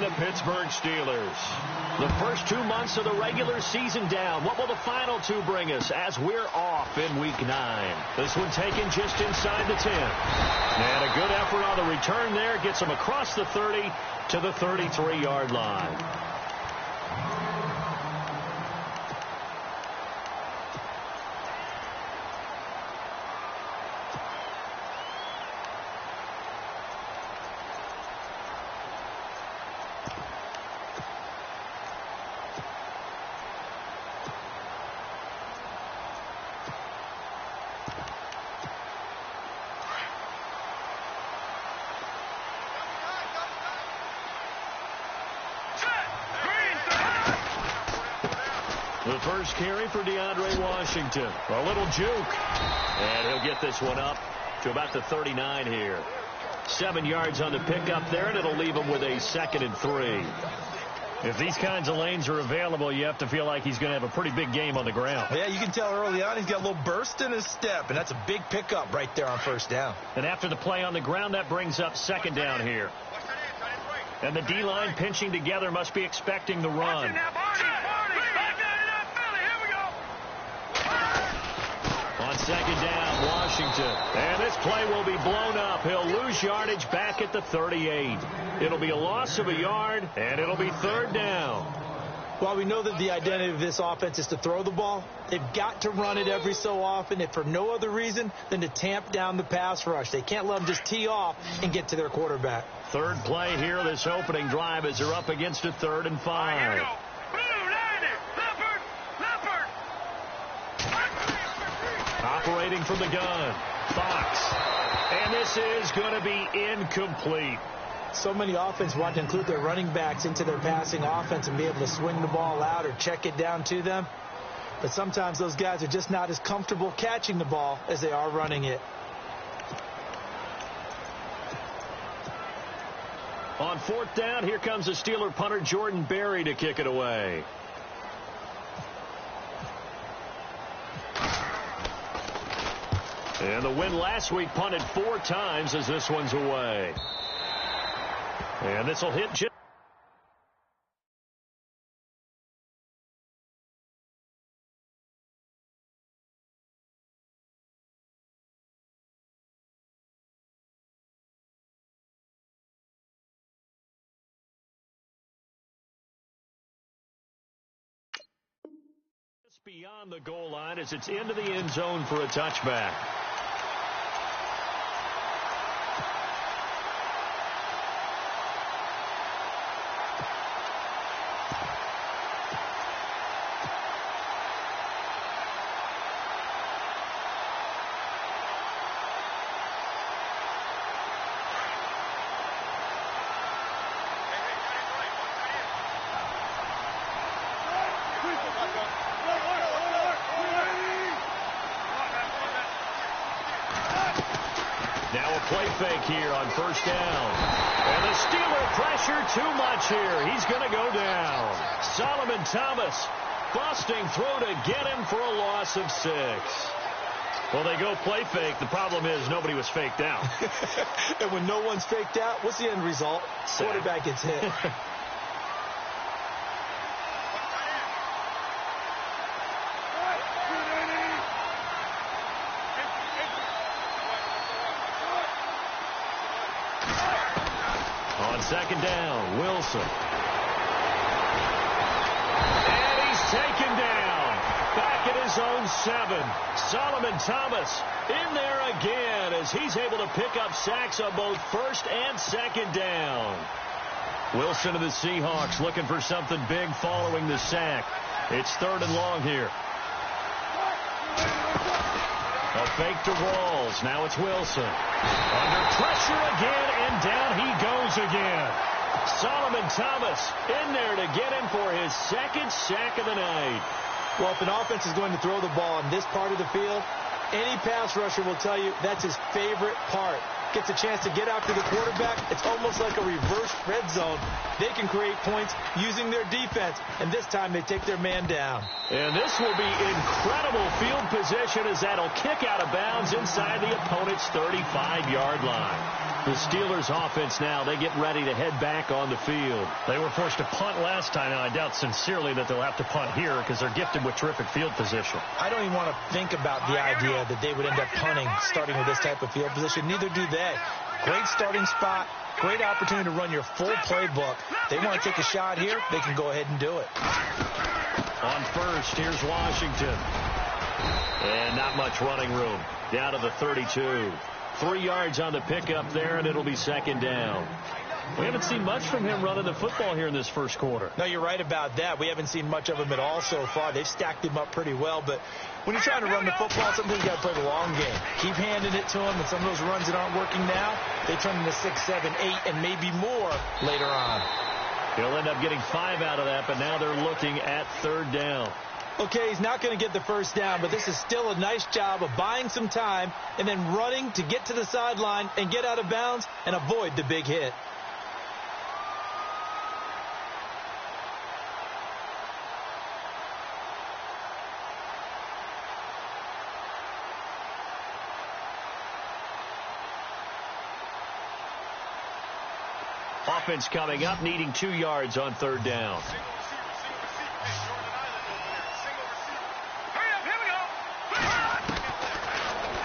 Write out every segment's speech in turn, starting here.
and the Pittsburgh Steelers. The first 2 months of the regular season down. What will the final two bring us as we're off in Week 9? This one taken just inside the 10. And a good effort on the return there. Gets them across the 30 to the 33-yard line. The first carry for DeAndre Washington. A little juke. And he'll get this one up to about the 39 here. 7 yards on the pickup there, and it'll leave him with a 2nd and 3. If these kinds of lanes are available, you have to feel like he's going to have a pretty big game on the ground. Yeah, you can tell early on he's got a little burst in his step, and that's a big pickup right there on first down. And after the play on the ground, that brings up 2nd down here. And the D-line pinching together must be expecting the run. On 2nd down, Washington. And this play will be blown up. He'll lose yardage back at the 38. It'll be a loss of a yard, and it'll be 3rd down. Well, we know that the identity of this offense is to throw the ball. They've got to run it every so often, if for no other reason than to tamp down the pass rush. They can't let them just tee off and get to their quarterback. 3rd play here, this opening drive, as they're up against a 3rd and 5. Operating from the gun, Fox. And this is going to be incomplete. So many offenses want to include their running backs into their passing offense and be able to swing the ball out or check it down to them. But sometimes those guys are just not as comfortable catching the ball as they are running it. On 4th down, here comes the Steeler punter Jordan Berry to kick it away. And the win last week punted 4 times as this one's away. And this will hit just. Beyond the goal line as it's into the end zone for a touchback. Play fake here on 1st down. And the Steeler pressure too much here. He's going to go down. Solomon Thomas busting through to get him for a loss of 6. Well, they go play fake. The problem is nobody was faked out. And when no one's faked out, what's the end result? Quarterback gets hit. On 2nd down, Wilson. And he's taken down. Back at his own 7. Solomon Thomas in there again as he's able to pick up sacks on both 1st and 2nd down. Wilson of the Seahawks looking for something big following the sack. It's 3rd and long here. A fake to Rawls. Now it's Wilson. Under pressure again, and down he goes again. Solomon Thomas in there to get him for his 2nd sack of the night. Well, if an offense is going to throw the ball in this part of the field, any pass rusher will tell you that's his favorite part. gets a chance to get after the quarterback, it's almost like a reverse red zone. They can create points using their defense, and this time they take their man down. And this will be incredible field position as that'll kick out of bounds inside the opponent's 35-yard line. The Steelers offense now, they get ready to head back on the field. They were forced to punt last time. Now, I doubt sincerely that they'll have to punt here because they're gifted with terrific field position. I don't even want to think about the idea that they would end up punting starting with this type of field position. Neither do they. Great starting spot, great opportunity to run your full playbook. They want to take a shot here, they can go ahead and do it. On first, here's Washington. And not much running room. Down to the 32. 3 yards on the pickup there, and it'll be second down. We haven't seen much from him running the football here in this first quarter. No, you're right about that. We haven't seen much of him at all so far. They've stacked him up pretty well, but when you're trying to run the football, sometimes you got to play the long game. Keep handing it to him, and some of those runs that aren't working now, they turn into 6, 7, 8, and maybe more later on. He'll end up getting 5 out of that, but now they're looking at third down. Okay, he's not going to get the first down, but this is still a nice job of buying some time and then running to get to the sideline and get out of bounds and avoid the big hit. Offense coming up, needing 2 yards on third down.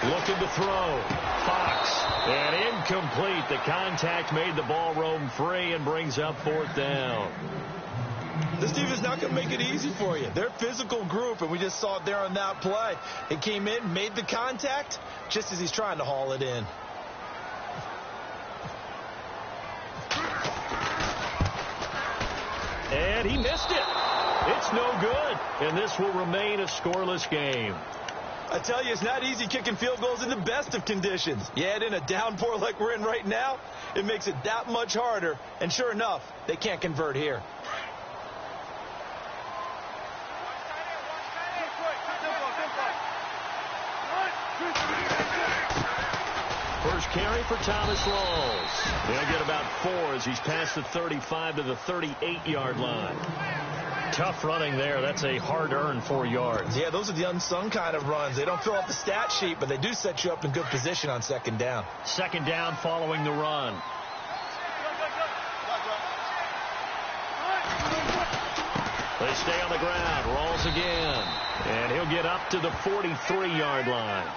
Looking to throw. Fox. And incomplete. The contact made the ball roam free and brings up fourth down. This team is not going to make it easy for you. They're a physical group, and we just saw it there on that play. It came in, made the contact, just as he's trying to haul it in. And he missed it. It's no good. And this will remain a scoreless game. I tell you, it's not easy kicking field goals in the best of conditions. You add in a downpour like we're in right now, it makes it that much harder. And sure enough, they can't convert here. First carry for Thomas Rawls. He'll get about 4 as he's past the 35 to the 38-yard line. Tough running there. That's a hard-earned 4 yards. Yeah, those are the unsung kind of runs. They don't fill out the stat sheet, but they do set you up in good position on second down. Second down following the run. They stay on the ground. Rawls again. And he'll get up to the 43-yard line.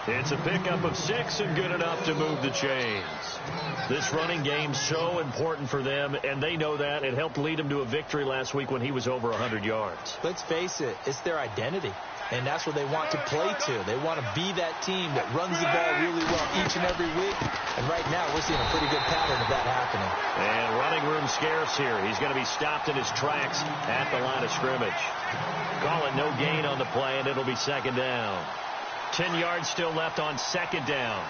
It's a pickup of 6 and good enough to move the chains. This running game's so important for them, and they know that. It helped lead them to a victory last week when he was over 100 yards. Let's face it, it's their identity, and that's what they want to play to. They want to be that team that runs the ball really well each and every week, and right now we're seeing a pretty good pattern of that happening. And running room scarce here. He's going to be stopped in his tracks at the line of scrimmage. Call it no gain on the play, and it'll be second down. 10 yards still left on second down.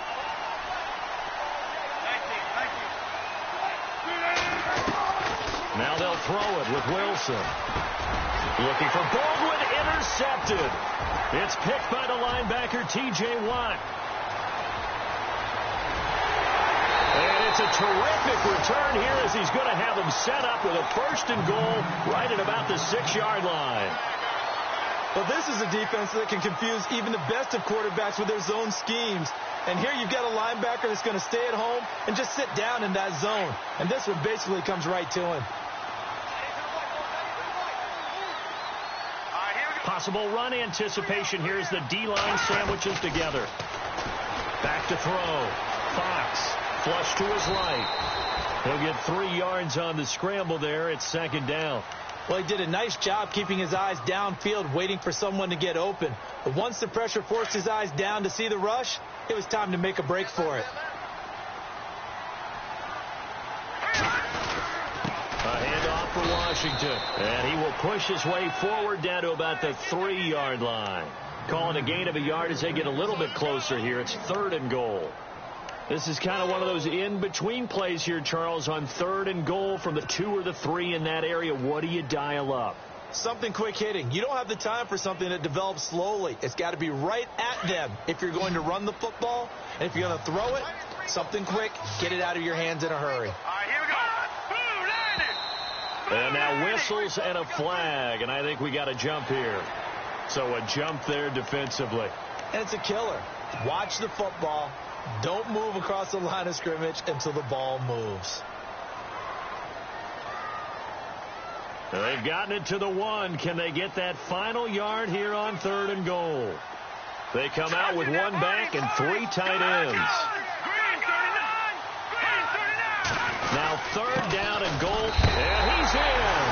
Now they'll throw it with Wilson. Looking for Baldwin, intercepted. It's picked by the linebacker, T.J. Watt. And it's a terrific return here as he's going to have him set up with a first and goal right at about the 6-yard line. Well, this is a defense that can confuse even the best of quarterbacks with their zone schemes. And here you've got a linebacker that's going to stay at home and just sit down in that zone. And this one basically comes right to him. Possible run anticipation here as the D-line sandwiches together. Back to throw. Fox, flush to his right. He'll get 3 yards on the scramble there. It's second down. Well, he did a nice job keeping his eyes downfield, waiting for someone to get open. But once the pressure forced his eyes down to see the rush, it was time to make a break for it. A handoff for Washington. And he will push his way forward down to about the 3-yard line. Calling a gain of a yard as they get a little bit closer here. It's third and goal. This is kind of one of those in-between plays here, Charles, on third and goal from the 2 or the 3 in that area. What do you dial up? Something quick hitting. You don't have the time for something that develops slowly. It's got to be right at them if you're going to run the football. And if you're going to throw it, Something quick, get it out of your hands in a hurry. All right, here we go. And now whistles and a flag, and I think we got a jump here. So a jump there defensively. And it's a killer. Watch the football. Don't move across the line of scrimmage until the ball moves. They've gotten it to the 1. Can they get that final yard here on 3rd and goal? They come out with 1 back and 3 tight ends. Now 3rd down and goal, and he's in.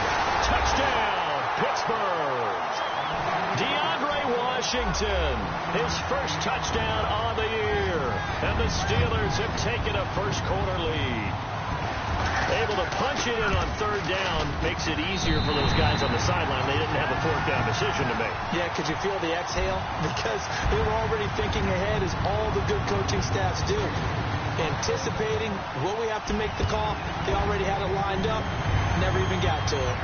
Touchdown, Pittsburgh. DeAndre Washington, his first touchdown on the year. And the Steelers have taken a first-quarter lead. Able to punch it in on 3rd down makes it easier for those guys on the sideline. They didn't have a 4th down decision to make. Yeah, could you feel the exhale? Because they were already thinking ahead, as all the good coaching staffs do. Anticipating, will we have to make the call? They already had it lined up, never even got to it.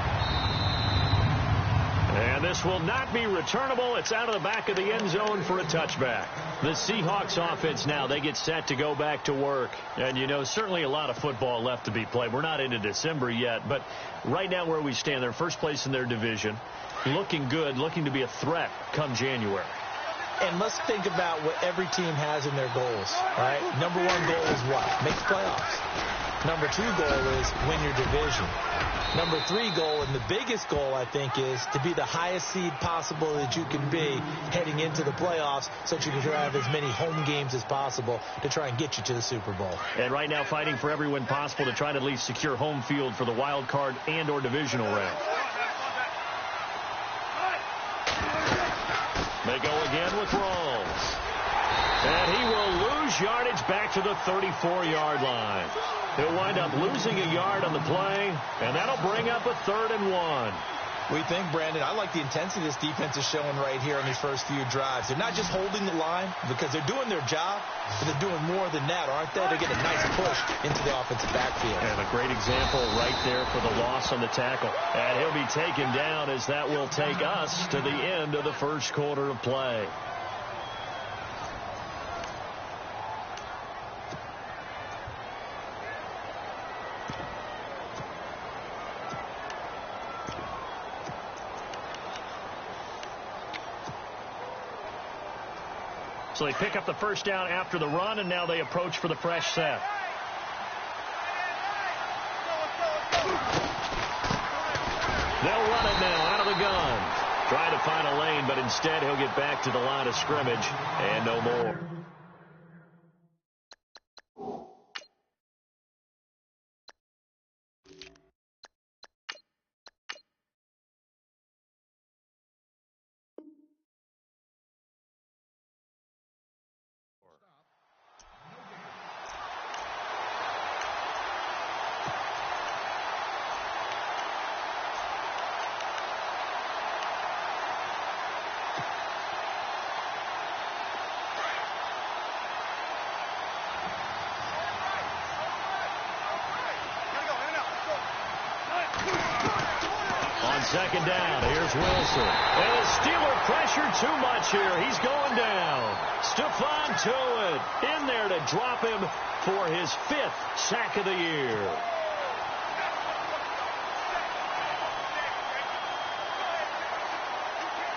And this will not be returnable. It's out of the back of the end zone for a touchback. The Seahawks offense now, they get set to go back to work. And, you know, certainly a lot of football left to be played. We're not into December yet, but right now where we stand, they're first place in their division. Looking good, looking to be a threat come January. And let's think about what every team has in their goals, right? Number 1 goal is what? Make the playoffs. Number 2 goal is win your division. Number 3 goal, and the biggest goal, I think, is to be the highest seed possible that you can be heading into the playoffs so that you can have as many home games as possible to try and get you to the Super Bowl. And right now fighting for every win possible to try to at least secure home field for the wild card and or divisional round. They go again with Rawls. And he will lose yardage back to the 34-yard line. He'll wind up losing a yard on the play, and that'll bring up a 3rd and 1. We think, Brandon, I like the intensity this defense is showing right here on these first few drives. They're not just holding the line because they're doing their job, but they're doing more than that, aren't they? They get a nice push into the offensive backfield. And a great example right there for the loss on the tackle. And he'll be taken down as that will take us to the end of the first quarter of play. So they pick up the first down after the run, and now they approach for the fresh set. They'll run it now out of the gun. Trying to find a lane, but instead he'll get back to the line of scrimmage and no more. Second down, here's Wilson. And the Steeler pressure too much here. He's going down. Stephon Tuitt in there to drop him for his 5th sack of the year.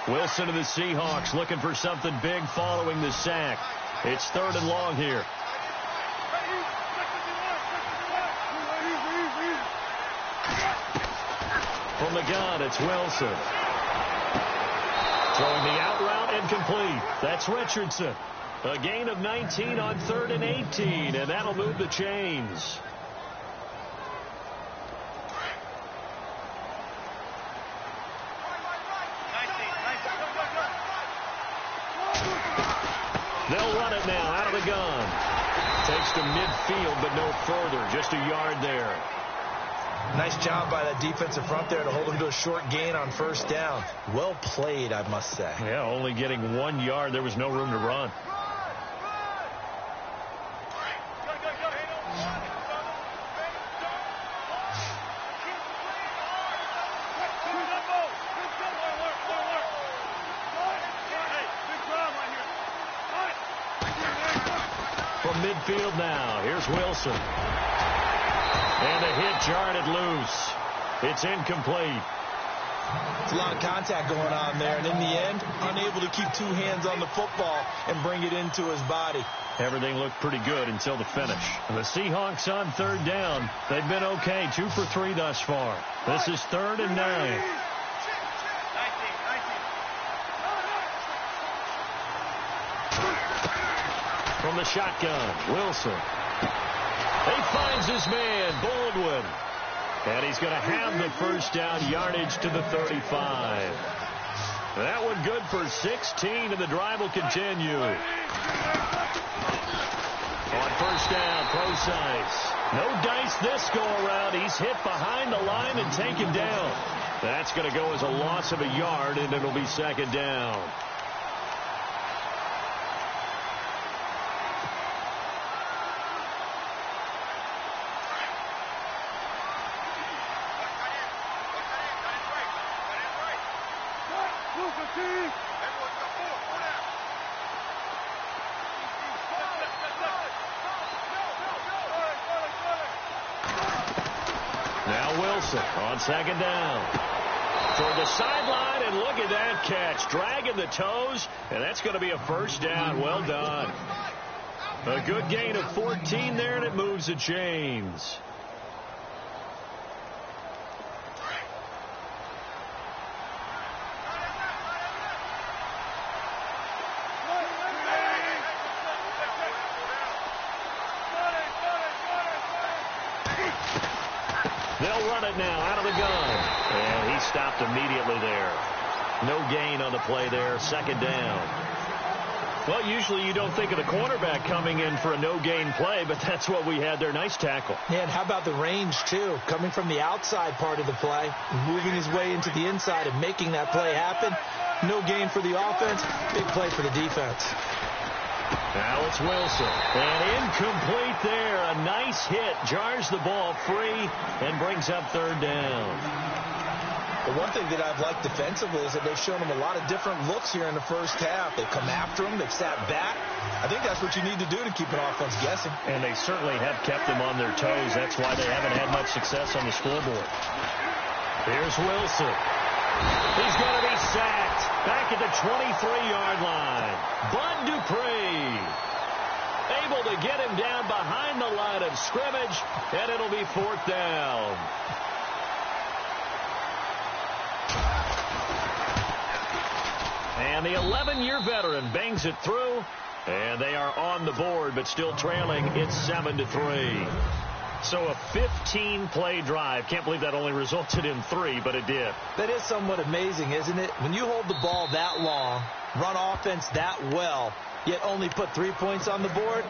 Wilson and the Seahawks looking for something big following the sack. It's 3rd and long here. From the gun, it's Wilson. Throwing the out route incomplete. That's Richardson. A gain of 19 on 3rd and 18, and that'll move the chains. They'll run it now out of the gun. Takes to midfield, but no further. Just a yard there. Nice job by that defensive front there to hold him to a short gain on first down. Well played, I must say. Yeah, only getting 1 yard. There was no room to run. midfield now. Here's Wilson. And a hit jarred it loose. It's incomplete. It's a lot of contact going on there, and in the end, unable to keep two hands on the football and bring it into his body. Everything looked pretty good until the finish. The Seahawks on third down. They've been okay, 2 for 3 thus far. This is 3rd and 9. From the shotgun, Wilson. He finds his man, Baldwin. And he's going to have the first down yardage to the 35. That one good for 16, and the drive will continue. On first down, Procise. No dice this go-around. He's hit behind the line and taken down. That's going to go as a loss of a yard, and it'll be 2nd down. Now Wilson on 2nd down. Toward the sideline, and look at that catch. Dragging the toes, and that's going to be a first down. Well done. A good gain of 14 there, and it moves the chains. They'll run it now out of the gun. And he stopped immediately there. No gain on the play there. 2nd down. Well, usually you don't think of the cornerback coming in for a no-gain play, but that's what we had there. Nice tackle. And how about the range, too? Coming from the outside part of the play, moving his way into the inside and making that play happen. No gain for the offense. Big play for the defense. Now it's Wilson. And incomplete there. A nice hit. Jars the ball free and brings up 3rd down. The one thing that I've liked defensively is that they've shown him a lot of different looks here in the first half. They've come after him. They've sat back. I think that's what you need to do to keep an offense guessing. And they certainly have kept them on their toes. That's why they haven't had much success on the scoreboard. Here's Wilson. He's going to be sacked back at the 23-yard line. Bud Dupree able to get him down behind the line of scrimmage, and it'll be 4th down. And the 11-year veteran bangs it through, and they are on the board, but still trailing. It's 7-3. So a 15-play drive. Can't believe that only resulted in 3, but it did. That is somewhat amazing, isn't it? When you hold the ball that long, run offense that well, yet only put 3 points on the board,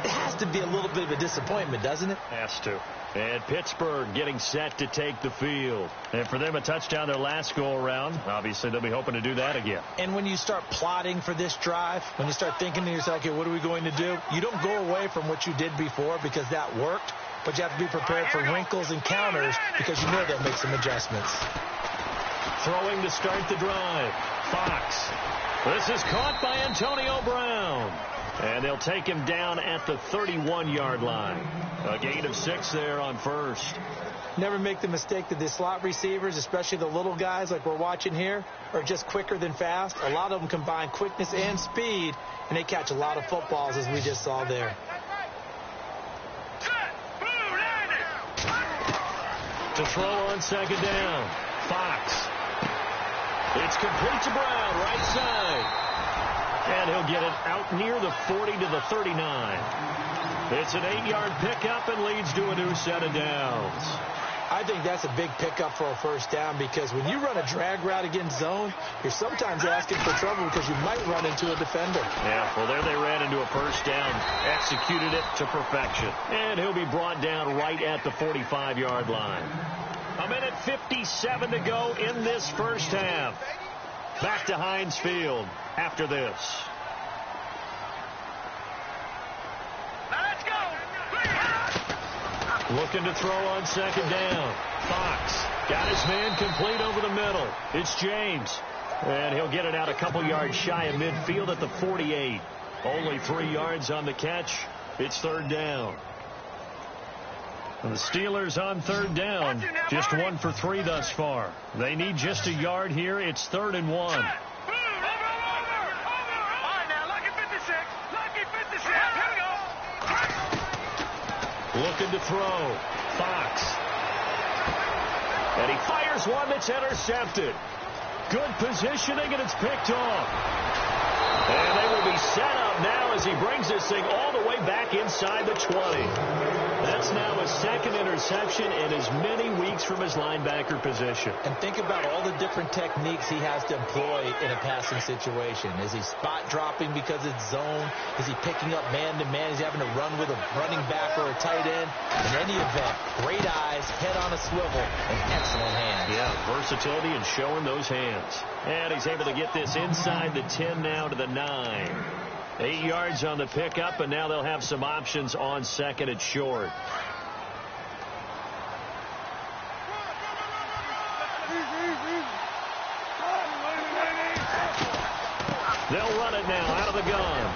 it has to be a little bit of a disappointment, doesn't it? Has to. And Pittsburgh getting set to take the field. And for them, a touchdown their last go-around. Obviously, they'll be hoping to do that again. And when you start plotting for this drive, when you start thinking to yourself, okay, what are we going to do? You don't go away from what you did before because that worked, but you have to be prepared for wrinkles and counters because you know they'll make some adjustments. Throwing to start the drive. Fox. This is caught by Antonio Brown. And they'll take him down at the 31-yard line. A gain of 6 there on first. Never make the mistake that the slot receivers, especially the little guys like we're watching here, are just quicker than fast. A lot of them combine quickness and speed, and they catch a lot of footballs, as we just saw there. To throw on 2nd down. Fox. It's complete to Brown, right side. And he'll get it out near the 40 to the 39. It's an 8-yard pickup and leads to a new set of downs. I think that's a big pickup for a first down because when you run a drag route against zone, you're sometimes asking for trouble because you might run into a defender. Yeah, well, there they ran into a first down, executed it to perfection. And he'll be brought down right at the 45-yard line. 1:57 to go in this first half. Back to Heinz Field after this. Let's go. Looking to throw on 2nd down. Fox got his man complete over the middle. It's James. And he'll get it out a couple yards shy of midfield at the 48. Only 3 yards on the catch. It's third down. And the Steelers on third down, just 1 for 3 thus far. They need just a yard here. It's 3rd and 1. Looking to throw. Fox. And he fires one that's intercepted. Good positioning, and it's picked off. And they will be set up now as he brings this thing all the way back inside the 20. That's now his 2nd interception in as many weeks from his linebacker position. And think about all the different techniques he has to employ in a passing situation. Is he spot dropping because it's zone? Is he picking up man-to-man? Is he having to run with a running back or a tight end? In any event, great eyes, head on a swivel, and excellent hands. Yeah, versatility and showing those hands. And he's able to get this inside the 10 now to the 9. 8 yards on the pickup, and now they'll have some options on 2nd and short. They'll run it now out of the gun.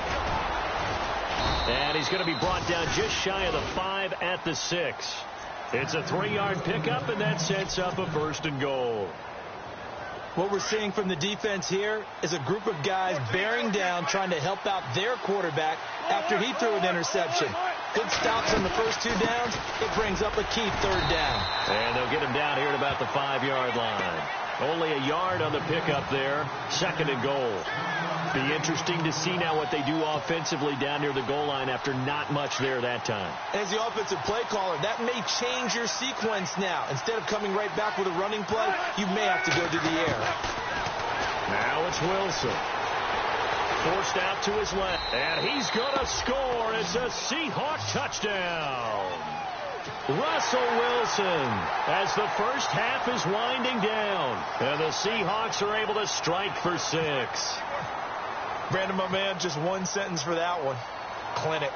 And he's going to be brought down just shy of the 5 at the 6. It's a 3-yard pickup, and that sets up a 1st and goal. What we're seeing from the defense here is a group of guys bearing down, trying to help out their quarterback after he threw an interception. Good stops on the first 2 downs. It brings up a key 3rd down. And they'll get him down here at about the 5-yard line. Only a yard on the pickup there. 2nd and goal. Be interesting to see now what they do offensively down near the goal line after not much there that time. As the offensive play caller, that may change your sequence now. Instead of coming right back with a running play, you may have to go to the air. Now it's Wilson. Forced out to his left. And he's going to score. It's a Seahawk touchdown. Russell Wilson as the first half is winding down. And the Seahawks are able to strike for 6. Brandon, my man, just one sentence for that one. Clinic.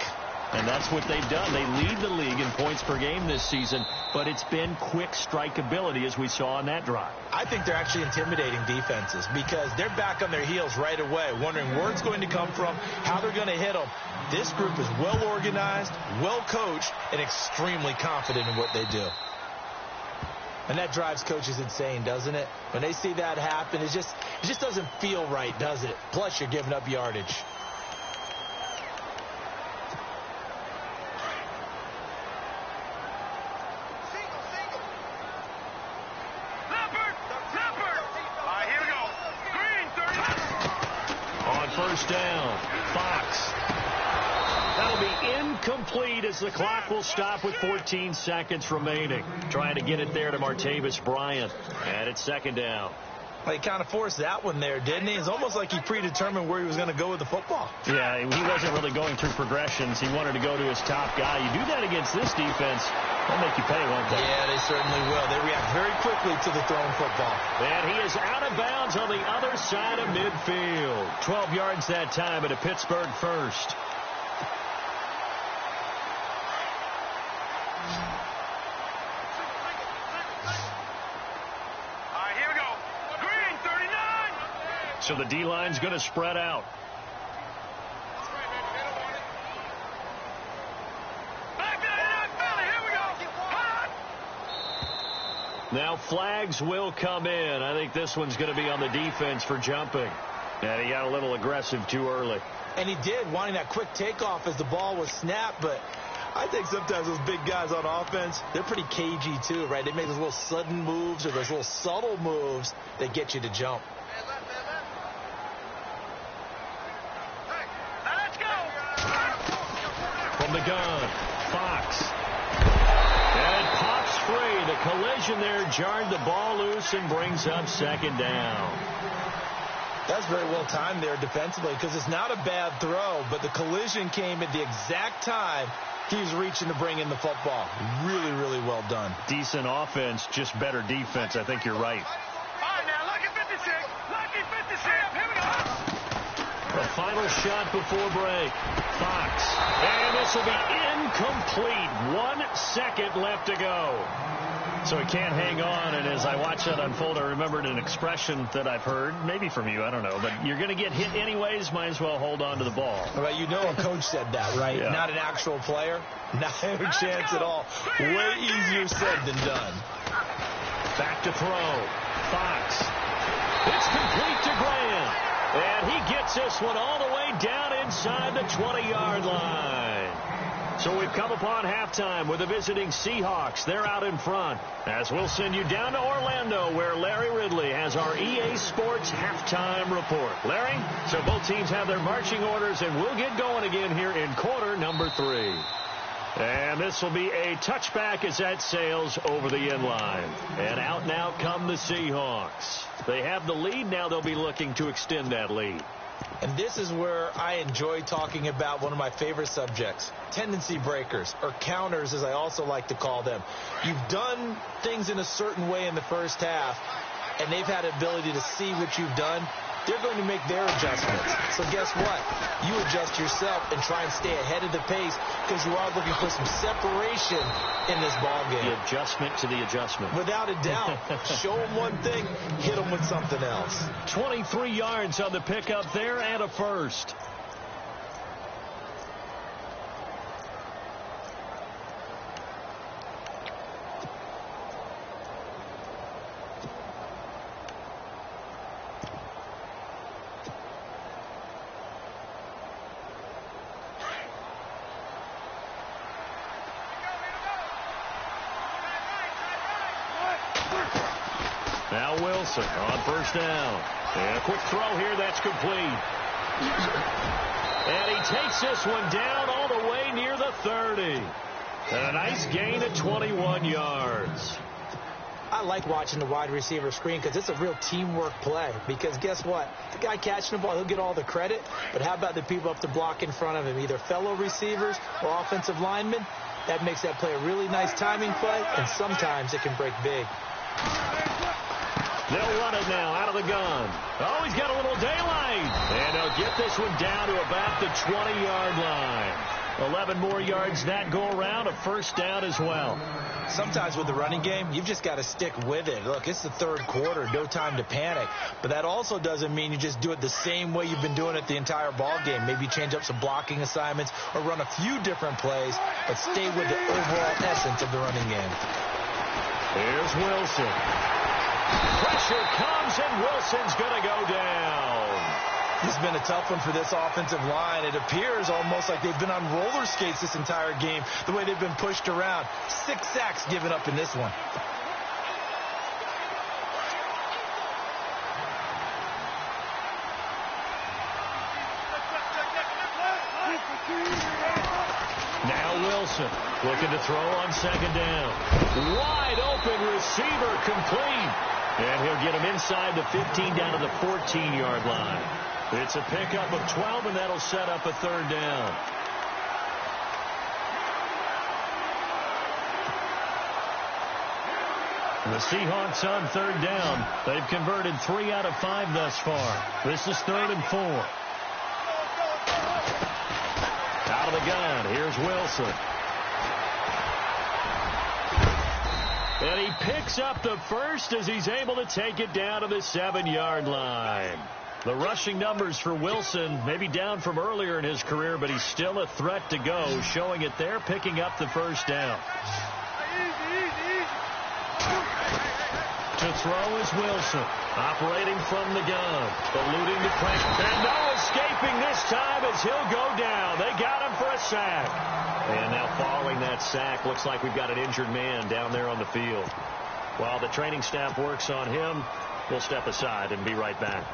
And that's what they've done. They lead the league in points per game this season, but it's been quick strikeability as we saw on that drive. I think they're actually intimidating defenses because they're back on their heels right away, wondering where it's going to come from, how they're going to hit them. This group is well organized, well coached, and extremely confident in what they do. And that drives coaches insane, doesn't it? When they see that happen, it just doesn't feel right, does it? Plus, you're giving up yardage. First down, Fox. That'll be incomplete as the clock will stop with 14 seconds remaining. Trying to get it there to Martavis Bryant. And it's 2nd down. Well, he kind of forced that one there, didn't he? It's almost like he predetermined where he was going to go with the football. Yeah, he wasn't really going through progressions. He wanted to go to his top guy. You do that against this defense, they'll make you pay, won't they? Yeah, they certainly will. They react very quickly to the thrown football. And he is out of bounds on the other side of midfield. 12 yards that time at a Pittsburgh first. So the D-line's going to spread out. Now flags will come in. I think this one's going to be on the defense for jumping. And he got a little aggressive too early. And he did, wanting that quick takeoff as the ball was snapped. But I think sometimes those big guys on offense, they're pretty cagey too, right? They make those little sudden moves or those little subtle moves that get you to jump. From the gun, Fox. And pops free. The collision there jarred the ball loose and brings up 2nd down. That's very well timed there defensively because it's not a bad throw, but the collision came at the exact time he was reaching to bring in the football. Really, really well done. Decent offense, just better defense. I think you're right. All right, now, lucky 56. Lucky 56. Here we go. The final shot before break. Fox. And this will be incomplete. 1 second left to go. So he can't hang on, and as I watch that unfold, I remembered an expression that I've heard, maybe from you, I don't know, but you're going to get hit anyways, might as well hold on to the ball. Well, you know a coach said that, right? Yeah. Not an actual player. Not a chance at all. Way easier said than done. Back to throw. Fox. It's complete to Graham. And he gets this one all the way down inside the 20-yard line. So we've come upon halftime with the visiting Seahawks. They're out in front. As we'll send you down to Orlando, where Larry Ridley has our EA Sports halftime report. Larry, so both teams have their marching orders, and we'll get going again here in quarter number 3. And this will be a touchback as that sails over the end line. And out now come the Seahawks. They have the lead. Now they'll be looking to extend that lead. And this is where I enjoy talking about one of my favorite subjects, tendency breakers, or counters as I also like to call them. You've done things in a certain way in the first half, and they've had the ability to see what you've done. They're going to make their adjustments. So guess what? You adjust yourself and try and stay ahead of the pace because you are looking for some separation in this ball game. The adjustment to the adjustment. Without a doubt. Show them one thing, hit them with something else. 23 yards on the pickup there and a first. Now Wilson on first down. And a quick throw here. That's complete. And he takes this one down all the way near the 30. And a nice gain of 21 yards. I like watching the wide receiver screen because it's a real teamwork play. Because guess what? The guy catching the ball, he'll get all the credit. But how about the people up the block in front of him, either fellow receivers or offensive linemen? That makes that play a really nice timing play, and sometimes it can break big. They'll run it now out of the gun. Oh, he's got a little daylight. And they'll get this one down to about the 20-yard line. 11 more yards that go around, a first down as well. Sometimes with the running game, you've just got to stick with it. Look, it's the third quarter, no time to panic. But that also doesn't mean you just do it the same way you've been doing it the entire ball game. Maybe change up some blocking assignments or run a few different plays, but stay with the overall essence of the running game. Here's Wilson. Pressure comes, and Wilson's going to go down. This has been a tough one for this offensive line. It appears almost like they've been on roller skates this entire game, the way they've been pushed around. 6 sacks given up in this one. Now Wilson looking to throw on second down. Wide open receiver, complete. And he'll get him inside the 15 down to the 14-yard line. It's a pickup of 12, and that'll set up a third down. The Seahawks on third down. They've converted 3 out of 5 thus far. This is 3rd and 4. Out of the gun. Here's Wilson. And he picks up the first as he's able to take it down to the 7-yard line. The rushing numbers for Wilson maybe down from earlier in his career, but he's still a threat to go, showing it there, picking up the first down. To throw is Wilson, operating from the gun, eluding the pressure. And no escaping this time as he'll go down. They got him for a sack. And now following that sack, looks like we've got an injured man down there on the field. While the training staff works on him, we'll step aside and be right back.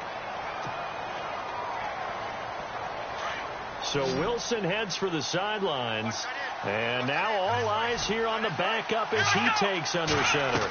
So Wilson heads for the sidelines. And now all eyes here on the backup as he takes under center.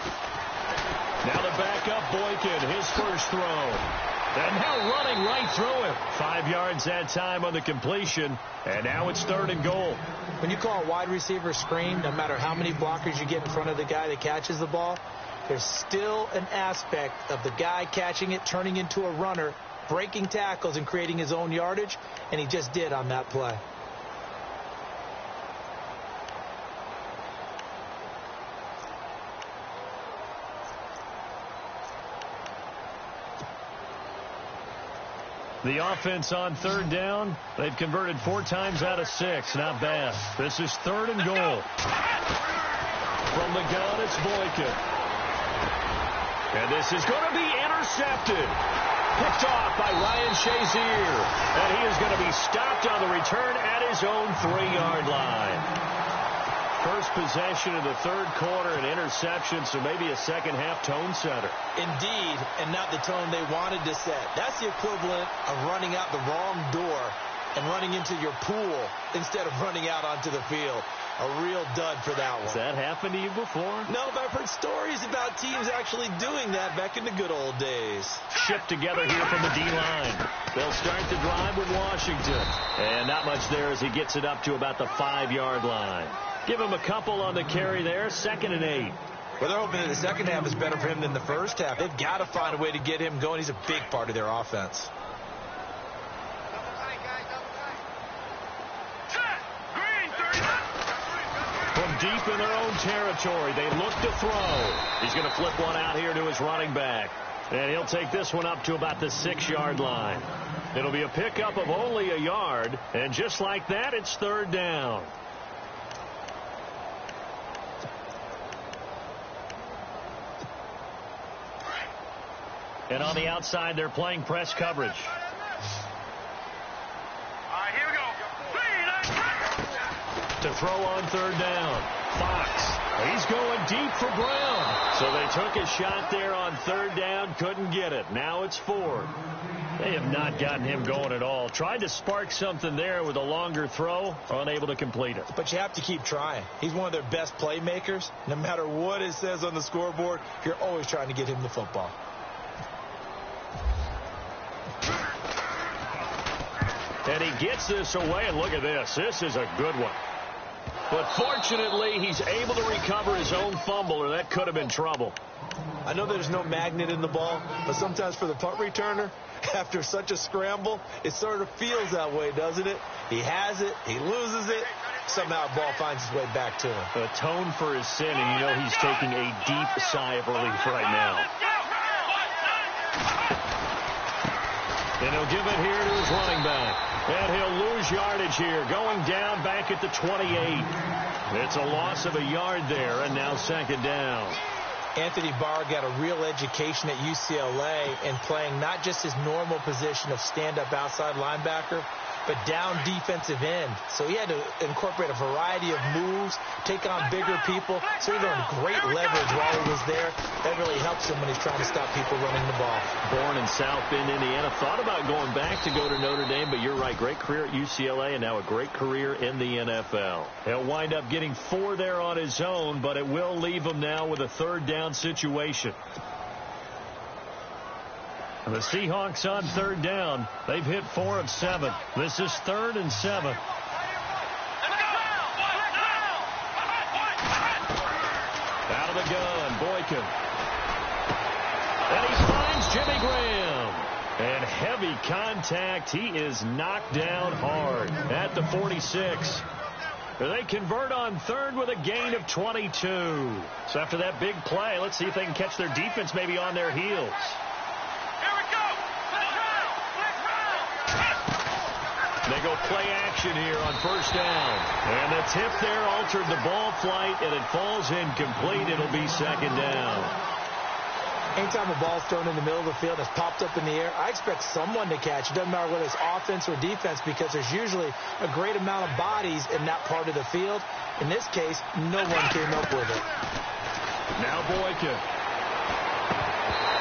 Now the backup, Boykin, his first throw. And now running right through him. 5 yards that time on the completion. And now it's 3rd and goal. When you call a wide receiver screen, no matter how many blockers you get in front of the guy that catches the ball, there's still an aspect of the guy catching it, turning into a runner, breaking tackles and creating his own yardage, and he just did on that play. The offense on third down, they've converted 4 times out of 6. Not bad. This is 3rd and goal. From the gun, it's Boykin. And this is going to be intercepted. Picked off by Ryan Shazier. And he is going to be stopped on the return at his own 3-yard line. First possession of the third quarter, an interception, so maybe a second-half tone setter. Indeed, and not the tone they wanted to set. That's the equivalent of running out the wrong door and running into your pool instead of running out onto the field. A real dud for that one. Has that happened to you before? No, but I've heard stories about teams actually doing that back in the good old days. Shipped together here from the D-line. They'll start the drive with Washington. And not much there as he gets it up to about the 5-yard line. Give him a couple on the carry there, 2nd and 8. Well, they're hoping that the second half is better for him than the first half. They've got to find a way to get him going. He's a big part of their offense. From deep in their own territory, they look to throw. He's going to flip one out here to his running back. And he'll take this one up to about the 6-yard line. It'll be a pickup of only a yard. And just like that, it's 3rd down. And on the outside, they're playing press coverage. All right, here we go. To throw on 3rd down, Fox. He's going deep for Brown. So they took a shot there on 3rd down, couldn't get it. Now it's 4th. They have not gotten him going at all. Tried to spark something there with a longer throw, unable to complete it. But you have to keep trying. He's one of their best playmakers. No matter what it says on the scoreboard, you're always trying to get him the football. And he gets this away, and look at this. This is a good one. But fortunately, he's able to recover his own fumble, or that could have been trouble. I know there's no magnet in the ball, but sometimes for the punt returner, after such a scramble, it sort of feels that way, doesn't it? He has it, he loses it, somehow the ball finds its way back to him. Atone for his sin, and you know he's taking a deep sigh of relief right now. And he'll give it here to his running back. And he'll lose yardage here, going down back at the 28. It's a loss of a yard there, and now 2nd down. Anthony Barr got a real education at UCLA in playing not just his normal position of stand-up outside linebacker, but down defensive end. So he had to incorporate a variety of moves, take on bigger people. So he learned great leverage while he was there. That really helps him when he's trying to stop people running the ball. Born in South Bend, Indiana. Thought about going back to go to Notre Dame, but you're right. Great career at UCLA and now a great career in the NFL. He'll wind up getting 4 there on his own, but it will leave him now with a 3rd down situation. And the Seahawks on 3rd down. They've hit 4 of 7. This is 3rd and 7. Out of the gun, Boykin. And he finds Jimmy Graham. And heavy contact. He is knocked down hard at the 46. They convert on 3rd with a gain of 22. So after that big play, let's see if they can catch their defense maybe on their heels. They go play action here on 1st down. And the tip there altered the ball flight, and it falls incomplete. It'll be 2nd down. Anytime a ball's thrown in the middle of the field and it's popped up in the air, I expect someone to catch. It doesn't matter whether it's offense or defense because there's usually a great amount of bodies in that part of the field. In this case, no one came up with it. Now Boykin.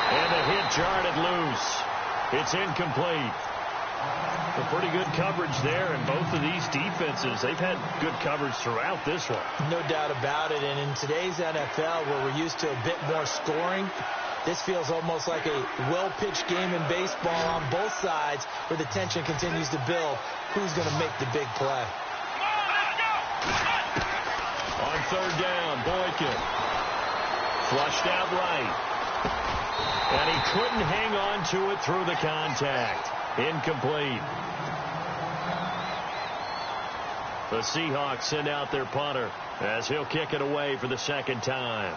And the hit jarred it loose. It's incomplete. A pretty good coverage there, and both of these defenses, they've had good coverage throughout this one. No doubt about it, and in today's NFL, where we're used to a bit more scoring, this feels almost like a well-pitched game in baseball on both sides where the tension continues to build. Who's going to make the big play? On 3rd down, Boykin. Flushed out right. And he couldn't hang on to it through the contact. Incomplete. The Seahawks send out their punter as he'll kick it away for the 2nd time.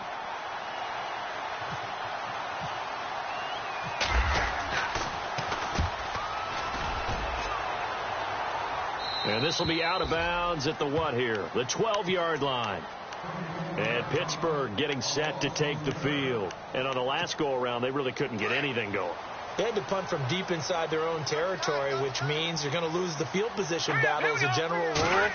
And this will be out of bounds at the what here? The 12-yard line. And Pittsburgh getting set to take the field. And on the last go-around, they really couldn't get anything going. They had to punt from deep inside their own territory, which means you're going to lose the field position battle as a general rule.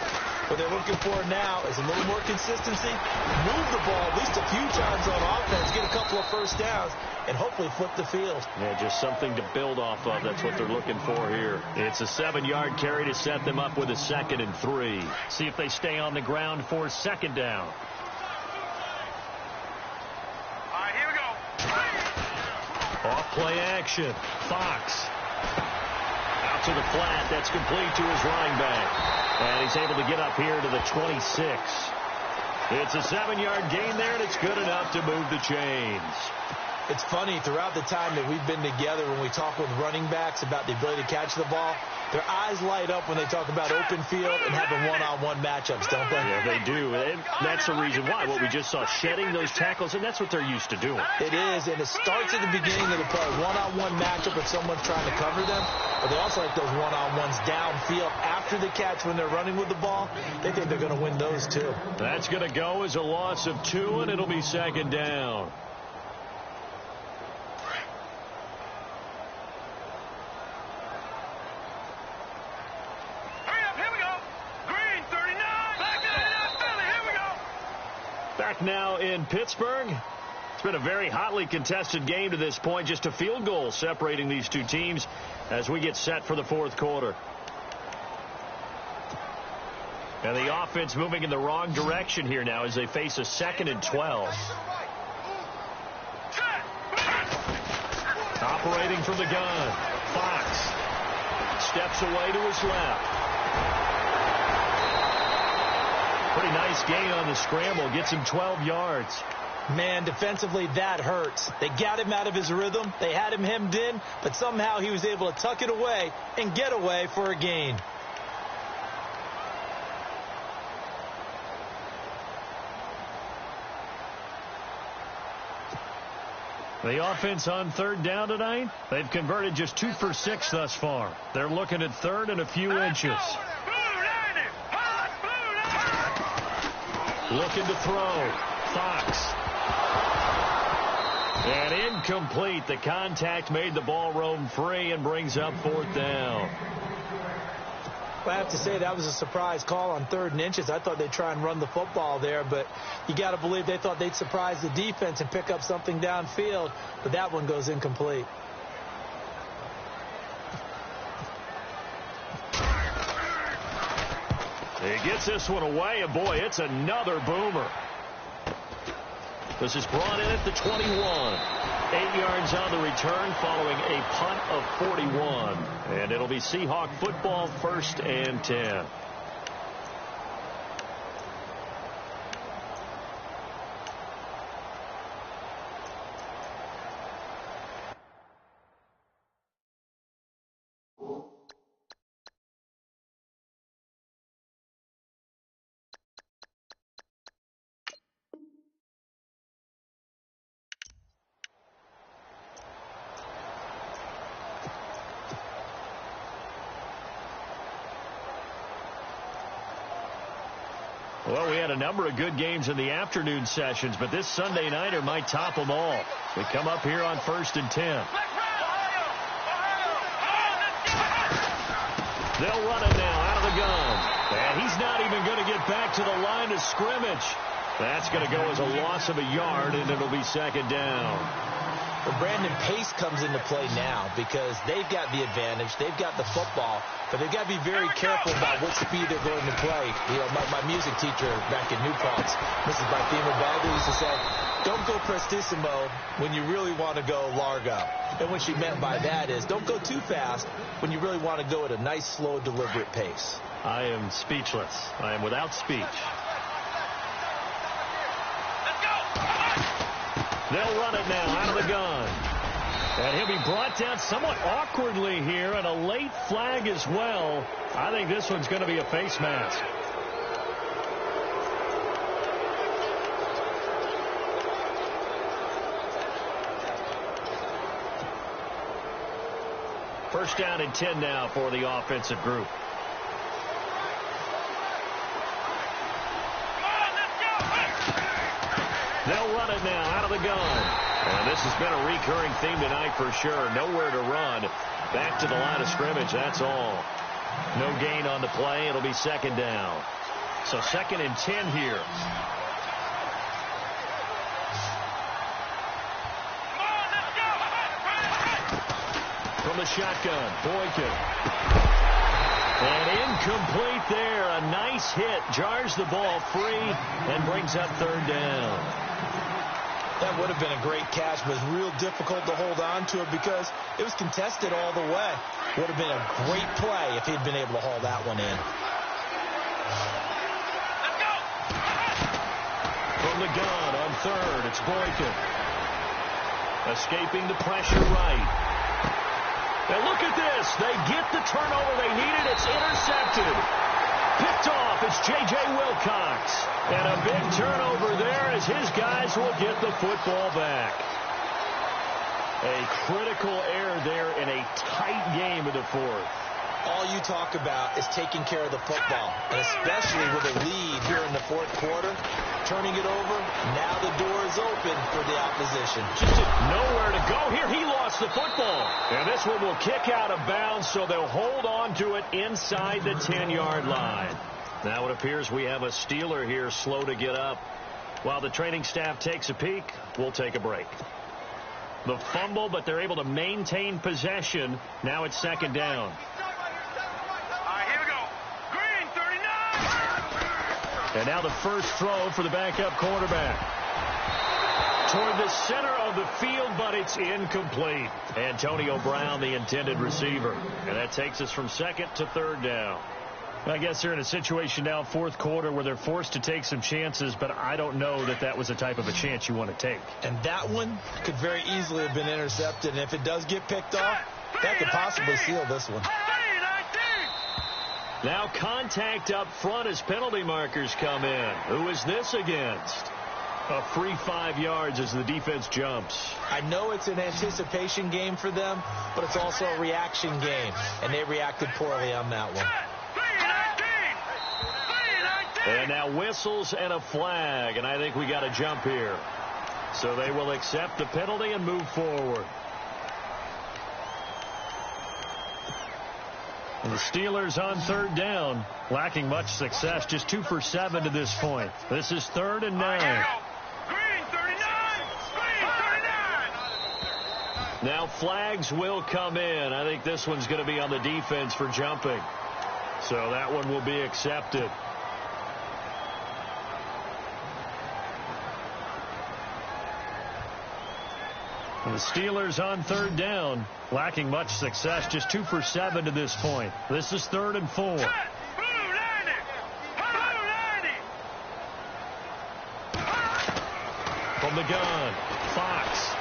What they're looking for now is a little more consistency, move the ball at least a few times on offense, get a couple of first downs, and hopefully flip the field. Yeah, just something to build off of. That's what they're looking for here. It's a 7-yard carry to set them up with a 2nd and 3. See if they stay on the ground for 2nd down. Off play action. Fox. Out to the flat. That's complete to his running back. And he's able to get up here to the 26. It's a 7-yard gain there, and it's good enough to move the chains. It's funny, throughout the time that we've been together, when we talk with running backs about the ability to catch the ball, their eyes light up when they talk about open field and having one-on-one matchups, don't they? Yeah, they do. And that's the reason why. What we just saw, shedding those tackles, and that's what they're used to doing. It is, and it starts at the beginning of the play. One-on-one matchup if someone's trying to cover them, but they also like those one-on-ones downfield after the catch when they're running with the ball. They think they're going to win those, too. That's going to go as a loss of 2, and it'll be 2nd down. Now in Pittsburgh. It's been a very hotly contested game to this point. Just a field goal separating these two teams as we get set for the 4th quarter. And the offense moving in the wrong direction here now as they face a 2nd and 12. Operating from the gun. Fox steps away to his left. Pretty nice gain on the scramble. Gets him 12 yards. Man, defensively, that hurts. They got him out of his rhythm. They had him hemmed in, but somehow he was able to tuck it away and get away for a gain. The offense on 3rd down tonight, they've converted just 2 for 6 thus far. They're looking at 3rd and a few inches. Looking to throw. Fox. And incomplete. The contact made the ball roam free and brings up 4th down. Well, I have to say that was a surprise call on 3rd and inches. I thought they'd try and run the football there, but you got to believe they thought they'd surprise the defense and pick up something downfield, but that one goes incomplete. He gets this one away, and boy, it's another boomer. This is brought in at the 21. 8 yards on the return following a punt of 41. And it'll be Seahawk football, 1st and 10. Well, we had a number of good games in the afternoon sessions, but this Sunday nighter might top them all. We come up here on 1st and 10. They'll run it now out of the gun. And he's not even going to get back to the line of scrimmage. That's going to go as a loss of a yard, and it'll be 2nd down. Well, Brandon, pace comes into play now because they've got the advantage. They've got the football, but they've got to be very careful about what speed they're going to play. You know, my music teacher back in New Paltz, Mrs. Barthema Bagley, used to say, don't go prestissimo when you really want to go largo. And what she meant by that is don't go too fast when you really want to go at a nice, slow, deliberate pace. I am speechless. I am without speech. They'll run it now out of the gun. And he'll be brought down somewhat awkwardly here, and a late flag as well. I think this one's going to be a face mask. First down and 10 now for the offensive group. has been a recurring theme tonight for sure. Nowhere to run. Back to the line of scrimmage, that's all. No gain on the play. It'll be second down. So 2nd and 10 here. From the shotgun, Boykin. And incomplete there. A nice hit. Jars the ball free and brings up 3rd down. That would have been a great catch, but it was real difficult to hold on to it because it was contested all the way. Would have been a great play if he'd been able to haul that one in. From the gun on 3rd, it's Boykin. Escaping the pressure right. And look at this. They get the turnover they needed. It's intercepted. Picked off. It's J.J. Wilcox. And a big turnover there as his guys will get the football back. A critical error there in a tight game in the 4th. All you talk about is taking care of the football, and especially with a lead here in the 4th quarter, turning it over, now the door is open for the opposition. Just nowhere to go here. He lost the football. And this one will kick out of bounds, so they'll hold on to it inside the 10-yard line. Now it appears we have a Steeler here slow to get up. While the training staff takes a peek, we'll take a break. The fumble, but they're able to maintain possession. Now it's 2nd down. And now the first throw for the backup quarterback. Toward the center of the field, but it's incomplete. Antonio Brown, the intended receiver. And that takes us from 2nd to 3rd down. I guess they're in a situation now, 4th quarter, where they're forced to take some chances, but I don't know that that was the type of a chance you want to take. And that one could very easily have been intercepted. And if it does get picked off, that could possibly seal this one. Now contact up front as penalty markers come in. Who is this against? A free 5 yards as the defense jumps. I know it's an anticipation game for them, but it's also a reaction game, and they reacted poorly on that one. And now whistles and a flag, and I think we got a jump here. So they will accept the penalty and move forward. And the Steelers on 3rd down, lacking much success, just 2 for 7 to this point. This is 3rd and 9. Now flags will come in. I think this one's going to be on the defense for jumping. So that one will be accepted. And the Steelers on 3rd down, lacking much success, just 2 for 7 to this point. This is 3rd and 4. From the gun, Fox.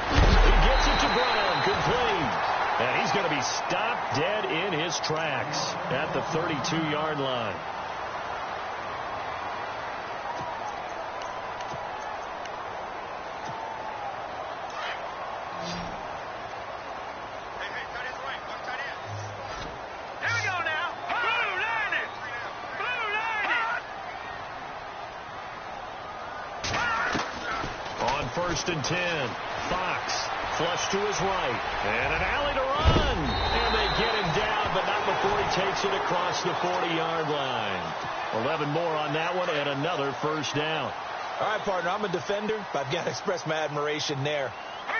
He gets it to Brown, complete. And he's going to be stopped dead in his tracks at the 32-yard line. First and 10. Fox flush to his right. And an alley to run. And they get him down, but not before he takes it across the 40-yard line. 11 more on that one and another first down. All right, partner, I'm a defender, but I've got to express my admiration there.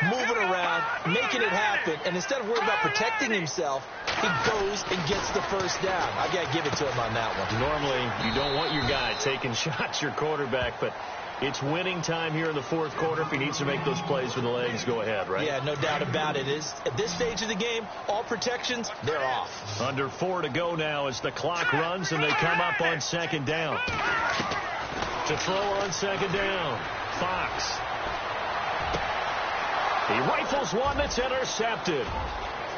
Moving around, making it happen, and instead of worrying about protecting himself, he goes and gets the first down. I've got to give it to him on that one. Normally, you don't want your guy taking shots, your quarterback, but it's winning time here in the 4th quarter. If he needs to make those plays with the legs, go ahead, right? Yeah, no doubt about it. At this stage of the game, all protections, they're off. Under 4 to go now as the clock runs and they come up on 2nd down. To throw on 2nd down, Fox. He rifles one that's intercepted.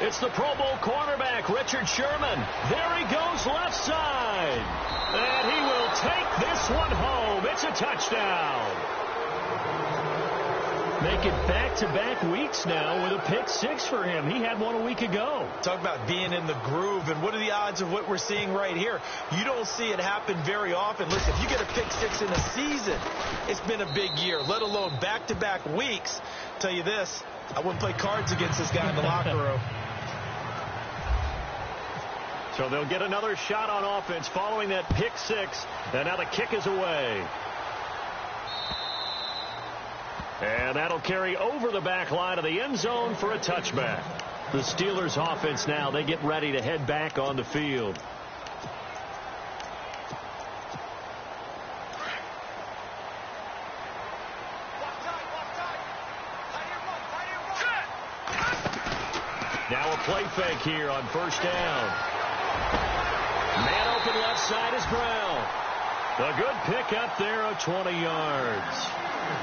It's the Pro Bowl cornerback, Richard Sherman. There he goes left side. And he will take this one home. It's a touchdown. Make it back-to-back weeks now with a pick six for him. He had one a week ago. Talk about being in the groove, and what are the odds of what we're seeing right here? You don't see it happen very often. Listen, if you get a pick six in a season, it's been a big year, let alone back-to-back weeks. Tell you this, I wouldn't play cards against this guy in the locker room. So they'll get another shot on offense following that pick six, and now the kick is away. And that'll carry over the back line of the end zone for a touchback. The Steelers offense now, they get ready to head back on the field. Now a play fake here on first down. Man open left side is Brown. A good pick up there of 20 yards.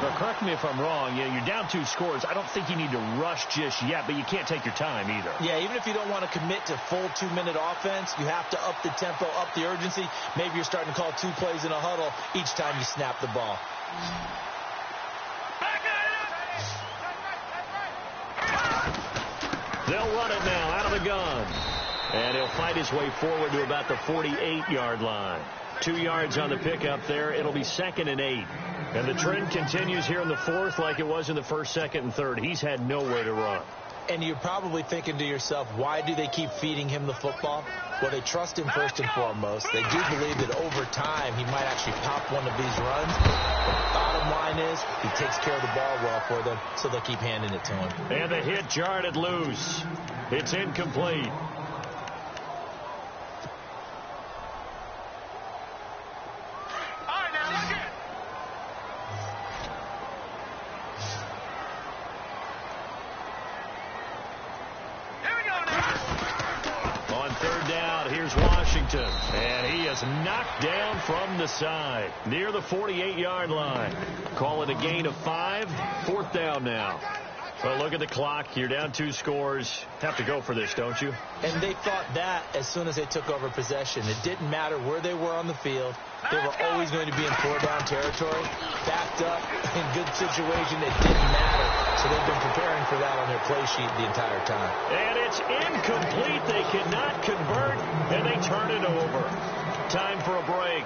But correct me if I'm wrong. Yeah, you're down 2 scores. I don't think you need to rush just yet, but you can't take your time either. Yeah, even if you don't want to commit to full 2-minute offense, you have to up the tempo, up the urgency. Maybe you're starting to call 2 plays in a huddle each time you snap the ball. They'll run it now out of the gun. And he'll fight his way forward to about the 48-yard line. 2 yards on the pickup there. It'll be 2nd and 8. And the trend continues here in the 4th like it was in the 1st, 2nd, and 3rd. He's had nowhere to run. And you're probably thinking to yourself, why do they keep feeding him the football? Well, they trust him first and foremost. They do believe that over time he might actually pop one of these runs. But the bottom line is he takes care of the ball well for them, so they'll keep handing it to him. And the hit jarred it loose. It's incomplete. And he is knocked down from the side near the 48-yard line. Call it a gain of 5. 4th down now. Well, look at the clock. You're down 2 scores. Have to go for this, don't you? And they thought that as soon as they took over possession. It didn't matter where they were on the field. They were always going to be in 4-down territory. Backed up, in good situation. It didn't matter. So they've been preparing for that on their play sheet the entire time. And it's incomplete. They cannot convert, and they turn it over. Time for a break.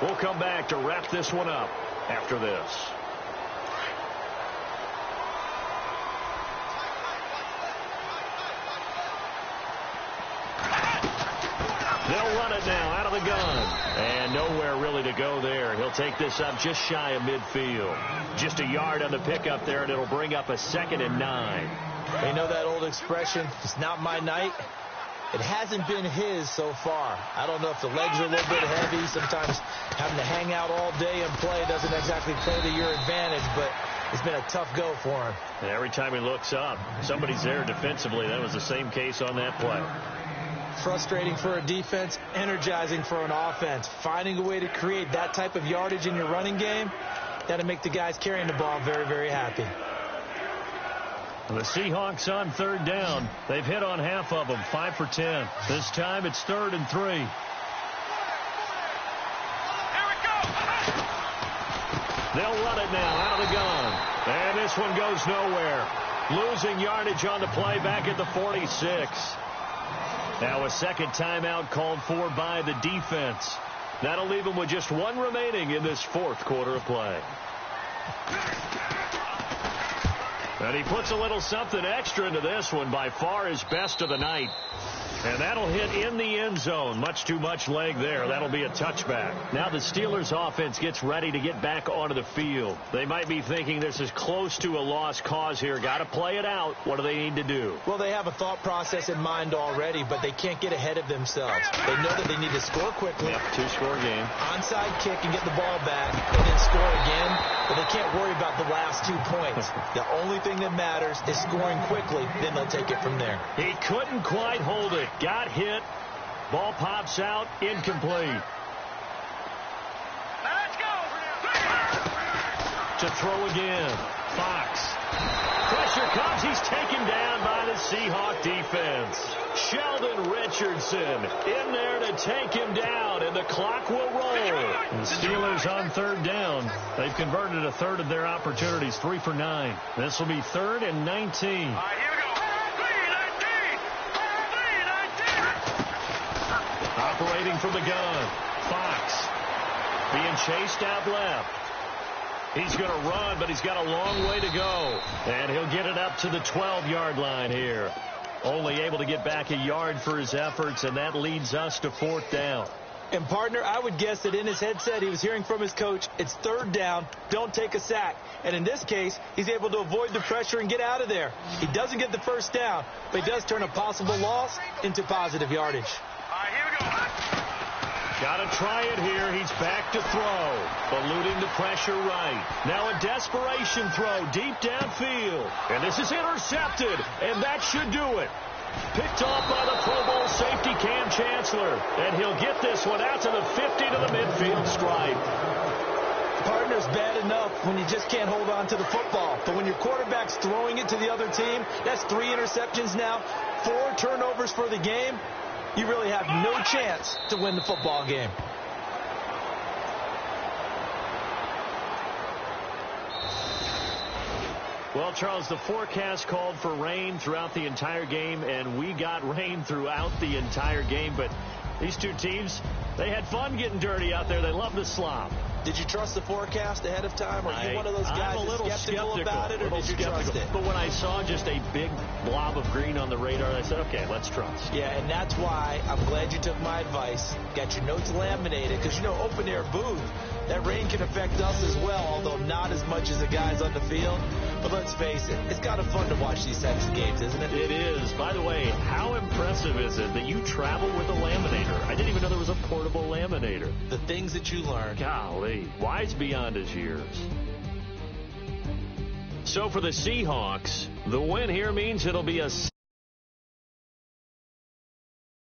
We'll come back to wrap this one up after this. They'll run it now out of the gun. And nowhere really to go there. He'll take this up just shy of midfield. Just a yard on the pickup there, and it'll bring up a 2nd and 9. You know that old expression, it's not my night? It hasn't been his so far. I don't know if the legs are a little bit heavy. Sometimes having to hang out all day and play doesn't exactly play to your advantage, but it's been a tough go for him. And every time he looks up, somebody's there defensively. That was the same case on that play. Frustrating for a defense, energizing for an offense. Finding a way to create that type of yardage in your running game, that'll make the guys carrying the ball very, very happy. The Seahawks on 3rd down. They've hit on half of them, 5 for 10. This time it's 3rd and 3. They'll run it now out of the gun. And this one goes nowhere. Losing yardage on the play back at the 46. Now a 2nd timeout called for by the defense. That'll leave them with just 1 remaining in this 4th quarter of play. And he puts a little something extra into this one, by far his best of the night. And that'll hit in the end zone. Much too much leg there. That'll be a touchback. Now the Steelers offense gets ready to get back onto the field. They might be thinking this is close to a lost cause here. Got to play it out. What do they need to do? Well, they have a thought process in mind already, but they can't get ahead of themselves. They know that they need to score quickly. Yep, 2-score game. Onside kick and get the ball back and then score again. But they can't worry about the last 2 points. The only thing that matters is scoring quickly. Then they'll take it from there. He couldn't quite hold it. Got hit. Ball pops out. Incomplete. Let's go. To throw again. Fox. Pressure comes. He's taken down by the the Seahawk defense. Sheldon Richardson in there to take him down, and the clock will roll. The Steelers on third down. They've converted a third of their opportunities, 3 for 9. This will be 3rd and 19. Here we go. 3-19. Operating from the gun. Fox being chased out left. He's going to run, but he's got a long way to go. And he'll get it up to the 12-yard line here. Only able to get back a yard for his efforts, and that leads us to 4th down. And, partner, I would guess that in his headset he was hearing from his coach, it's 3rd down, don't take a sack. And in this case, he's able to avoid the pressure and get out of there. He doesn't get the first down, but he does turn a possible loss into positive yardage. All right, here we go. Got to try it here. He's back to throw. Eluding the pressure right. Now a desperation throw deep downfield. And this is intercepted, and that should do it. Picked off by the Pro Bowl safety Cam Chancellor. And he'll get this one out to the 50 to the midfield stripe. Partner's bad enough when you just can't hold on to the football. But when your quarterback's throwing it to the other team, that's 3 interceptions now, 4 turnovers for the game. You really have no chance to win the football game. Well, Charles, the forecast called for rain throughout the entire game, and we got rain throughout the entire game. But these two teams, they had fun getting dirty out there. They love the slop. Did you trust the forecast ahead of time? Or are you one of those guys that's skeptical about it, or did you trust it? But when I saw just a big blob of green on the radar, I said, okay, let's trust. Yeah, and that's why I'm glad you took my advice. Got your notes laminated, because, you know, open-air booth, that rain can affect us as well, although not as much as the guys on the field. But let's face it, it's kind of fun to watch these types of games, isn't it? It is. By the way, how impressive is it that you travel with a laminator? I didn't even know there was a portable laminator. The things that you learn. Golly, wise beyond his years. So for the Seahawks, the win here means it'll be a